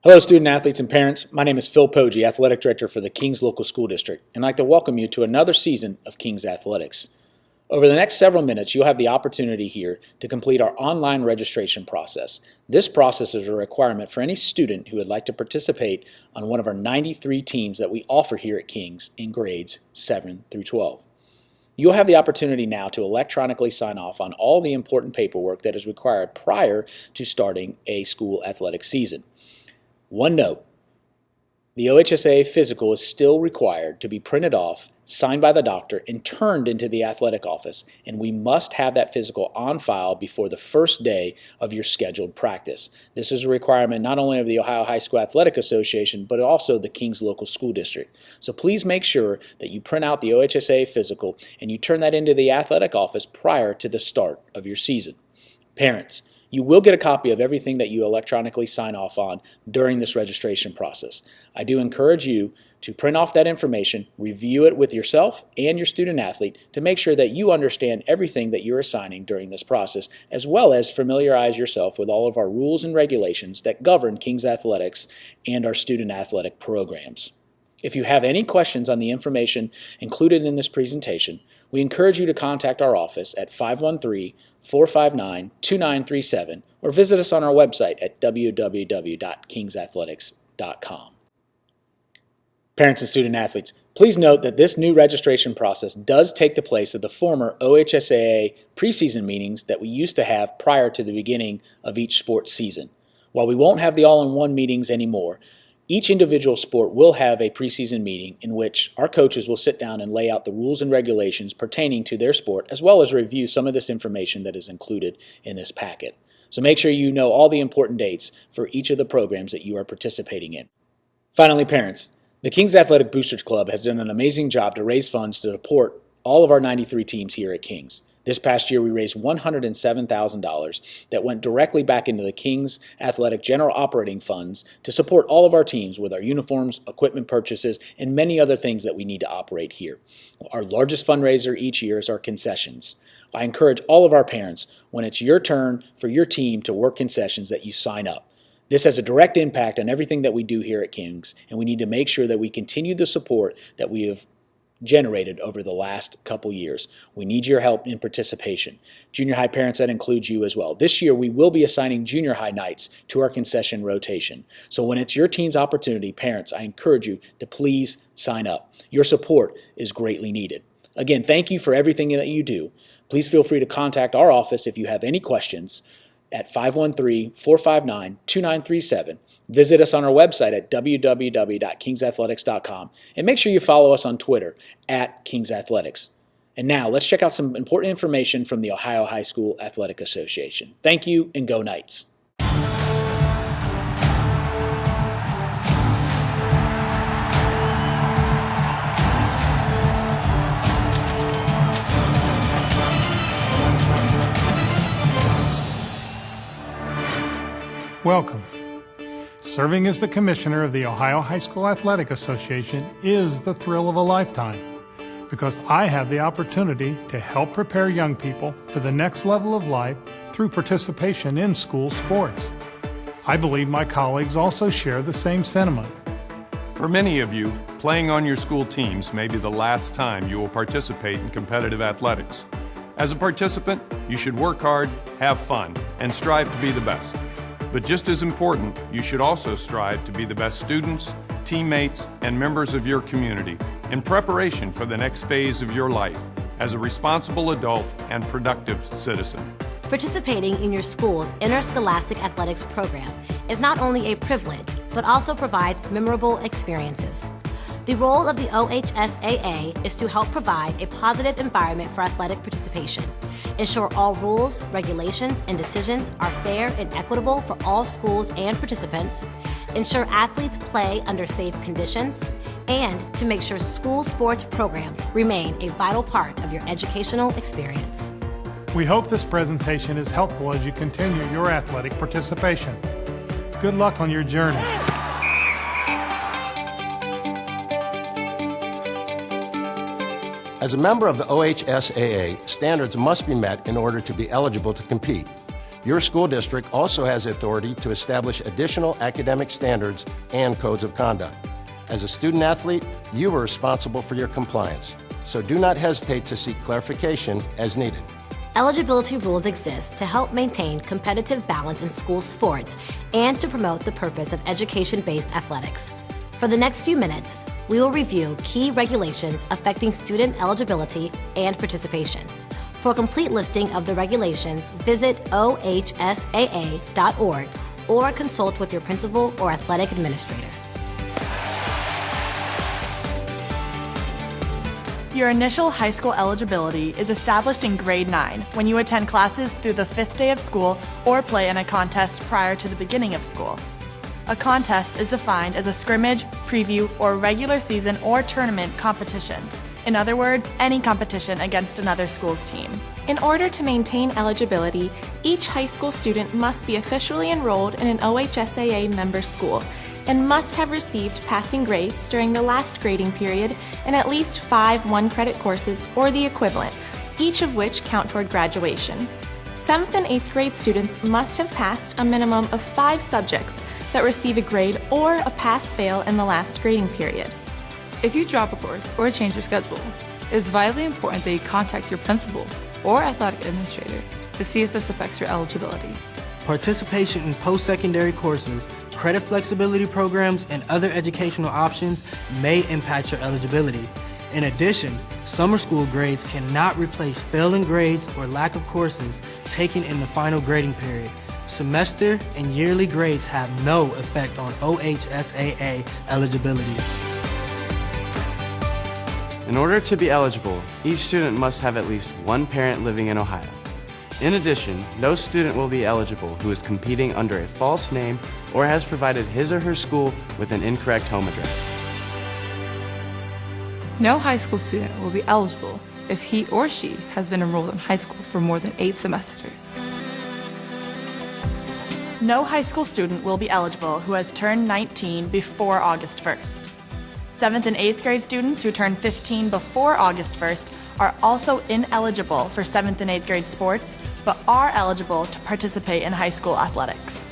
Hello, student athletes and parents. My name is Phil Poggi, Athletic Director for the Kings Local School District, and I'd like to welcome you to another season of Kings Athletics. Over the next several minutes, you'll have the opportunity here to complete our online registration process. This process is a requirement for any student who would like to participate on one of our 93 teams that we offer here at Kings in grades 7 through 12. You'll have the opportunity now to electronically sign off on all the important paperwork that is required prior to starting a school athletic season. One note, the OHSAA physical is still required to be printed off, signed by the doctor, and turned into the athletic office, and we must have that physical on file before the first day of your scheduled practice. This is a requirement not only of the Ohio High School Athletic Association, but also the Kings Local School District. So please make sure that you print out the OHSAA physical and you turn that into the athletic office prior to the start of your season. Parents, you will get a copy of everything that you electronically sign off on during this registration process. I do encourage you to print off that information, review it with yourself and your student athlete to make sure that you understand everything that you're assigning during this process, as well as familiarize yourself with all of our rules and regulations that govern Kings Athletics and our student athletic programs. If you have any questions on the information included in this presentation, we encourage you to contact our office at 513-459-2937 or visit us on our website at www.kingsathletics.com. Parents and student athletes, please note that this new registration process does take the place of the former OHSAA preseason meetings that we used to have prior to the beginning of each sports season. While we won't have the all-in-one meetings anymore, each individual sport will have a preseason meeting in which our coaches will sit down and lay out the rules and regulations pertaining to their sport, as well as review some of this information that is included in this packet. So make sure you know all the important dates for each of the programs that you are participating in. Finally, parents, the Kings Athletic Boosters Club has done an amazing job to raise funds to support all of our 93 teams here at Kings. This past year, we raised $107,000 that went directly back into the Kings Athletic General Operating Funds to support all of our teams with our uniforms, equipment purchases, and many other things that we need to operate here. Our largest fundraiser each year is our concessions. I encourage all of our parents, when it's your turn for your team to work concessions, that you sign up. This has a direct impact on everything that we do here at Kings, and we need to make sure that we continue the support that we have generated over the last couple years. We need your help in participation. Junior high parents, that includes you as well. This year, we will be assigning junior high nights to our concession rotation. So when it's your team's opportunity, parents, I encourage you to please sign up. Your support is greatly needed. Again, thank you for everything that you do. Please feel free to contact our office if you have any questions at 513-459-2937. Visit us on our website at www.kingsathletics.com and make sure you follow us on Twitter at Kings Athletics. And now let's check out some important information from the Ohio High School Athletic Association. Thank you and go Knights. Welcome. Serving as the commissioner of the Ohio High School Athletic Association is the thrill of a lifetime because I have the opportunity to help prepare young people for the next level of life through participation in school sports. I believe my colleagues also share the same sentiment. For many of you, playing on your school teams may be the last time you will participate in competitive athletics. As a participant, you should work hard, have fun, and strive to be the best. But just as important, you should also strive to be the best students, teammates, and members of your community in preparation for the next phase of your life as a responsible adult and productive citizen. Participating in your school's interscholastic athletics program is not only a privilege, but also provides memorable experiences. The role of the OHSAA is to help provide a positive environment for athletic participation, ensure all rules, regulations, and decisions are fair and equitable for all schools and participants, ensure athletes play under safe conditions, and to make sure school sports programs remain a vital part of your educational experience. We hope this presentation is helpful as you continue your athletic participation. Good luck on your journey. As a member of the OHSAA, standards must be met in order to be eligible to compete. Your school district also has authority to establish additional academic standards and codes of conduct. As a student athlete, you are responsible for your compliance, so do not hesitate to seek clarification as needed. Eligibility rules exist to help maintain competitive balance in school sports and to promote the purpose of education-based athletics. For the next few minutes, we will review key regulations affecting student eligibility and participation. For a complete listing of the regulations, visit ohsaa.org or consult with your principal or athletic administrator. Your initial high school eligibility is established in grade 9 when you attend classes through the 5th day of school or play in a contest prior to the beginning of school. A contest is defined as a scrimmage, preview, or regular season or tournament competition. In other words, any competition against another school's team. In order to maintain eligibility, each high school student must be officially enrolled in an OHSAA member school and must have received passing grades during the last grading period in at least 5 one-credit courses or the equivalent, each of which count toward graduation. 7th and 8th grade students must have passed a minimum of 5 subjects that receive a grade or a pass-fail in the last grading period. If you drop a course or change your schedule, it is vitally important that you contact your principal or athletic administrator to see if this affects your eligibility. Participation in post-secondary courses, credit flexibility programs, and other educational options may impact your eligibility. In addition, summer school grades cannot replace failing grades or lack of courses taken in the final grading period. Semester and yearly grades have no effect on OHSAA eligibility. In order to be eligible, each student must have at least one parent living in Ohio. In addition, no student will be eligible who is competing under a false name or has provided his or her school with an incorrect home address. No high school student will be eligible if he or she has been enrolled in high school for more than 8 semesters. No high school student will be eligible who has turned 19 before August 1st. 7th and 8th grade students who turn 15 before August 1st are also ineligible for 7th and 8th grade sports, but are eligible to participate in high school athletics.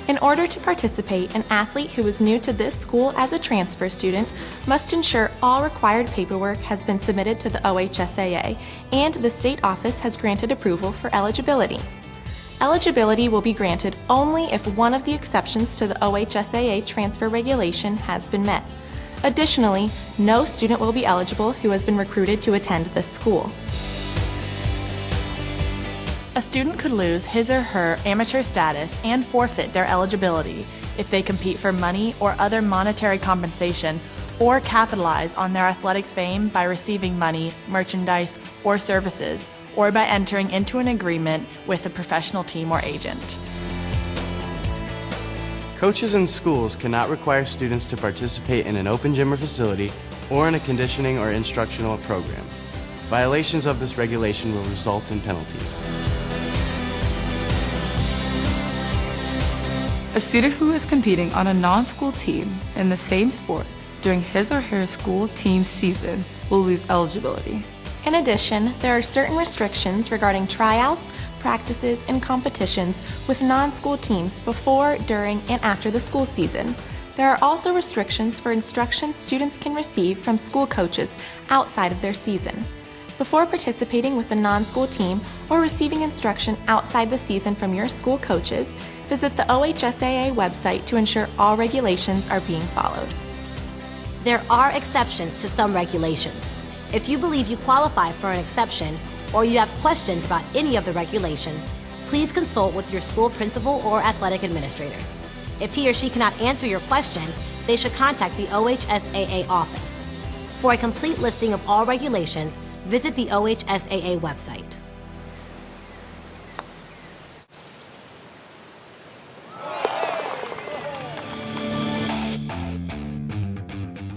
In order to participate, an athlete who is new to this school as a transfer student must ensure all required paperwork has been submitted to the OHSAA and the state office has granted approval for eligibility. Eligibility will be granted only if one of the exceptions to the OHSAA transfer regulation has been met. Additionally, no student will be eligible who has been recruited to attend this school. A student could lose his or her amateur status and forfeit their eligibility if they compete for money or other monetary compensation or capitalize on their athletic fame by receiving money, merchandise, or services, or by entering into an agreement with a professional team or agent. Coaches and schools cannot require students to participate in an open gym or facility or in a conditioning or instructional program. Violations of this regulation will result in penalties. A student who is competing on a non-school team in the same sport during his or her school team season will lose eligibility. In addition, there are certain restrictions regarding tryouts, practices, and competitions with non-school teams before, during, and after the school season. There are also restrictions for instruction students can receive from school coaches outside of their season. Before participating with the non-school team or receiving instruction outside the season from your school coaches, visit the OHSAA website to ensure all regulations are being followed. There are exceptions to some regulations. If you believe you qualify for an exception or you have questions about any of the regulations, please consult with your school principal or athletic administrator. If he or she cannot answer your question, they should contact the OHSAA office. For a complete listing of all regulations, visit the OHSAA website.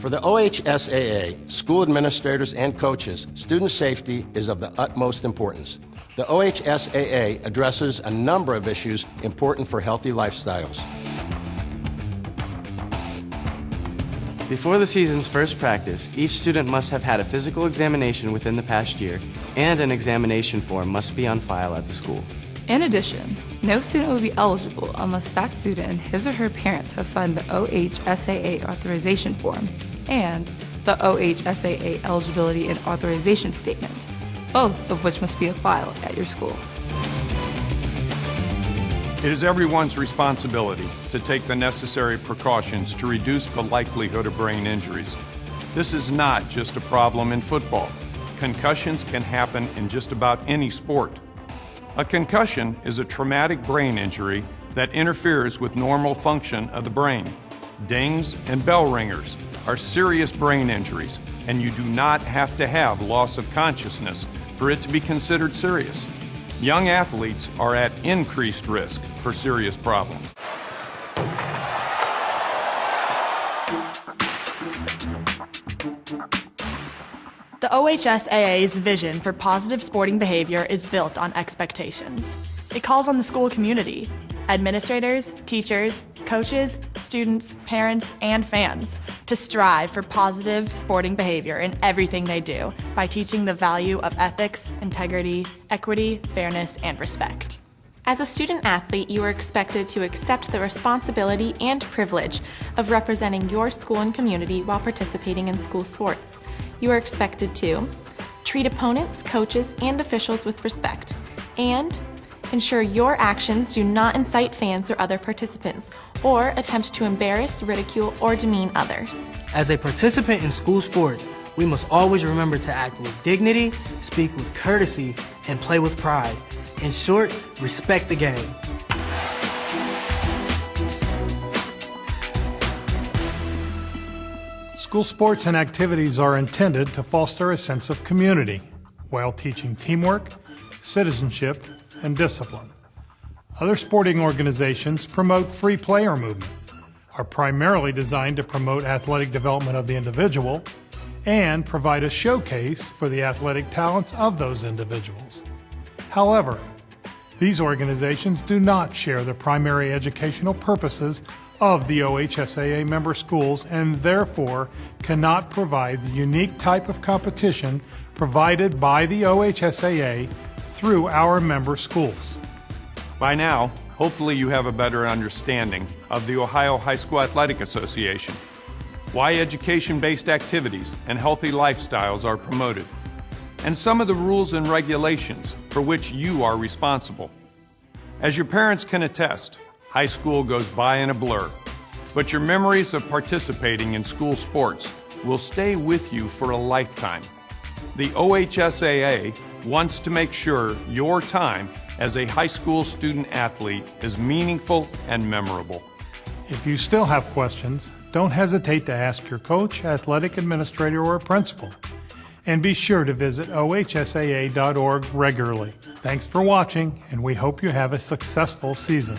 For the OHSAA, school administrators and coaches, student safety is of the utmost importance. The OHSAA addresses a number of issues important for healthy lifestyles. Before the season's first practice, each student must have had a physical examination within the past year and an examination form must be on file at the school. In addition, no student will be eligible unless that student and his or her parents have signed the OHSAA authorization form and the OHSAA eligibility and authorization statement, both of which must be filed at your school. It is everyone's responsibility to take the necessary precautions to reduce the likelihood of brain injuries. This is not just a problem in football. Concussions can happen in just about any sport. A concussion is a traumatic brain injury that interferes with normal function of the brain. Dings and bell ringers are serious brain injuries, and you do not have to have loss of consciousness for it to be considered serious. Young athletes are at increased risk for serious problems. The OHSAA's vision for positive sporting behavior is built on expectations. It calls on the school community, administrators, teachers, coaches, students, parents, and fans to strive for positive sporting behavior in everything they do by teaching the value of ethics, integrity, equity, fairness, and respect. As a student athlete, you are expected to accept the responsibility and privilege of representing your school and community while participating in school sports. You are expected to treat opponents, coaches, and officials with respect, and ensure your actions do not incite fans or other participants, or attempt to embarrass, ridicule, or demean others. As a participant in school sports, we must always remember to act with dignity, speak with courtesy, and play with pride. In short, respect the game. School sports and activities are intended to foster a sense of community while teaching teamwork, citizenship, and discipline. Other sporting organizations promote free player movement, are primarily designed to promote athletic development of the individual, and provide a showcase for the athletic talents of those individuals. However, these organizations do not share the primary educational purposes of the OHSAA member schools and therefore cannot provide the unique type of competition provided by the OHSAA through our member schools. By now, hopefully you have a better understanding of the Ohio High School Athletic Association, why education-based activities and healthy lifestyles are promoted, and some of the rules and regulations for which you are responsible. As your parents can attest, high school goes by in a blur, but your memories of participating in school sports will stay with you for a lifetime. The OHSAA wants to make sure your time as a high school student athlete is meaningful and memorable. If you still have questions, don't hesitate to ask your coach, athletic administrator, or principal. And be sure to visit ohsaa.org regularly. Thanks for watching, and we hope you have a successful season.